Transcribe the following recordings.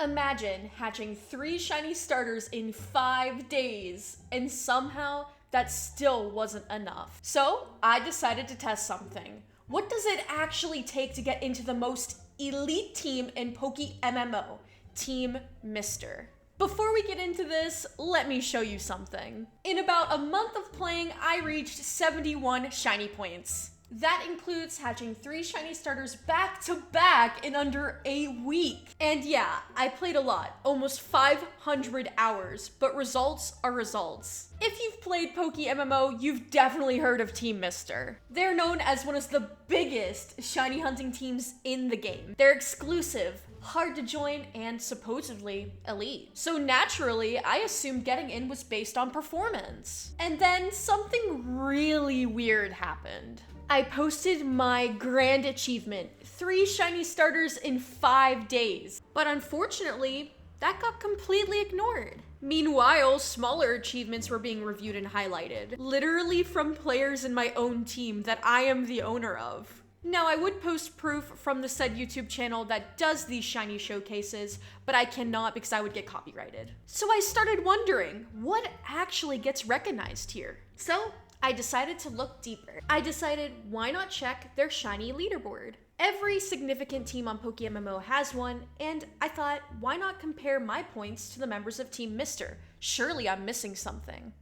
Imagine hatching 3 shiny starters in 5 days, and somehow that still wasn't enough. So I decided to test something. What does it actually take to get into the most elite team in PokeMMO? Team Mister. Before we get into this, let me show you something. In about a month of playing, I reached 71 shiny points. That includes hatching 3 shiny starters back to back in under a week. And yeah, I played a lot, almost 500 hours, but results are results. If you've played PokeMMO, you've definitely heard of Team Mister. They're known as one of the biggest shiny hunting teams in the game. They're exclusive, hard to join, and supposedly elite. So naturally, I assumed getting in was based on performance. And then something really weird happened. I posted my grand achievement, 3 shiny starters in 5 days. But unfortunately, that got completely ignored. Meanwhile, smaller achievements were being reviewed and highlighted, literally from players in my own team that I am the owner of. Now, I would post proof from the said YouTube channel that does these shiny showcases, but I cannot because I would get copyrighted. So I started wondering, what actually gets recognized here? So I decided to look deeper. I decided, why not check their shiny leaderboard? Every significant team on PokeMMO has one, and I thought, why not compare my points to the members of Team Mister? Surely I'm missing something.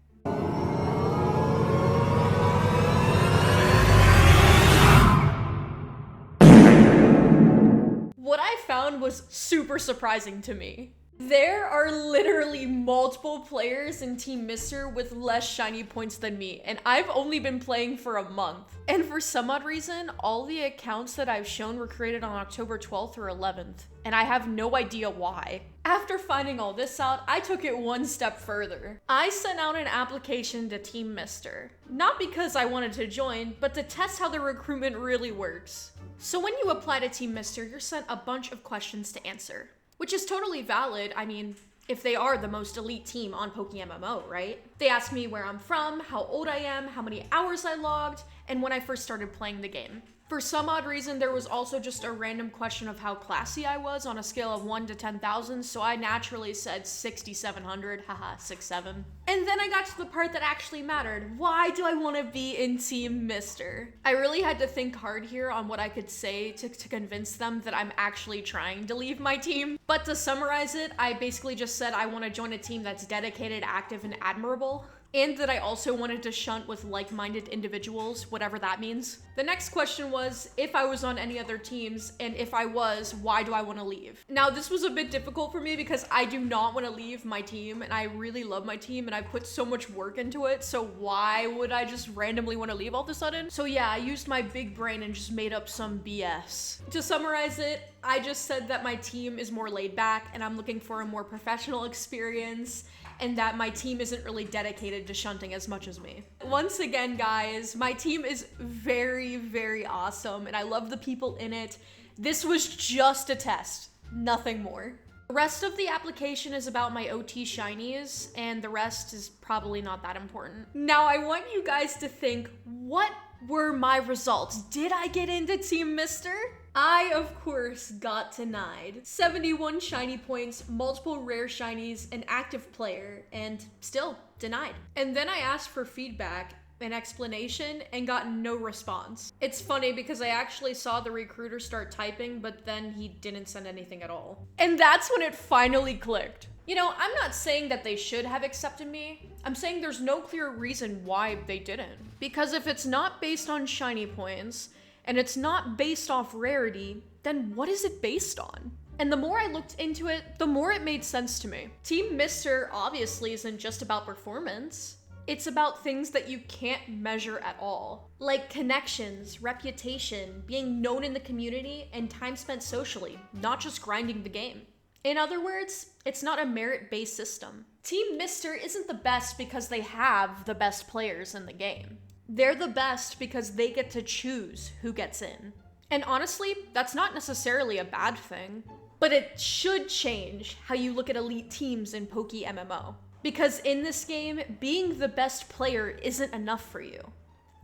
What I found was super surprising to me. There are literally multiple players in Team Mister with less shiny points than me, and I've only been playing for a month. And for some odd reason, all the accounts that I've shown were created on October 12th or 11th, and I have no idea why. After finding all this out, I took it one step further. I sent out an application to Team Mister. Not because I wanted to join, but to test how the recruitment really works. So when you apply to Team Mister, you're sent a bunch of questions to answer. Which is totally valid, I mean, if they are the most elite team on PokeMMO, right? They ask me where I'm from, how old I am, how many hours I logged, and when I first started playing the game. For some odd reason, there was also just a random question of how classy I was on a scale of 1 to 10,000, so I naturally said 6,700, haha, 6'7". And then I got to the part that actually mattered. Why do I want to be in Team Mister? I really had to think hard here on what I could say to convince them that I'm actually trying to leave my team. But to summarize it, I basically just said I want to join a team that's dedicated, active, and admirable. And that I also wanted to shunt with like-minded individuals, whatever that means. The next question was if I was on any other teams, and if I was, why do I want to leave? Now, this was a bit difficult for me because I do not want to leave my team, and I really love my team, and I put so much work into it, so why would I just randomly want to leave all of a sudden? So yeah, I used my big brain and just made up some BS. To summarize it, I just said that my team is more laid back, and I'm looking for a more professional experience, and that my team isn't really dedicated to shunting as much as me. Once again, guys, my team is very, very awesome, and I love the people in it. This was just a test, nothing more. The rest of the application is about my OT shinies, and the rest is probably not that important. Now, I want you guys to think, what were my results? Did I get into Team Mister? I, of course, got denied. 71 shiny points, multiple rare shinies, an active player, and still denied. And then I asked for feedback, an explanation, and got no response. It's funny because I actually saw the recruiter start typing, but then he didn't send anything at all. And that's when it finally clicked. You know, I'm not saying that they should have accepted me. I'm saying there's no clear reason why they didn't. Because if it's not based on shiny points, and it's not based off rarity, then what is it based on? And the more I looked into it, the more it made sense to me. Team Mister obviously isn't just about performance. It's about things that you can't measure at all. Like connections, reputation, being known in the community, and time spent socially, not just grinding the game. In other words, it's not a merit-based system. Team Mister isn't the best because they have the best players in the game. They're the best because they get to choose who gets in. And honestly, that's not necessarily a bad thing, but it should change how you look at elite teams in PokeMMO. Because in this game, being the best player isn't enough for you.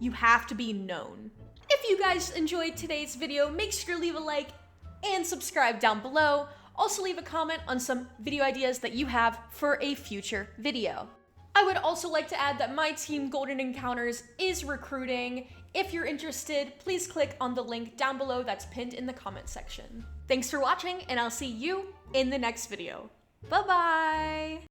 You have to be known. If you guys enjoyed today's video, make sure to leave a like and subscribe down below. Also leave a comment on some video ideas that you have for a future video. I would also like to add that my team Golden Encounters is recruiting. If you're interested, please click on the link down below that's pinned in the comment section. Thanks for watching, and I'll see you in the next video. Bye-bye!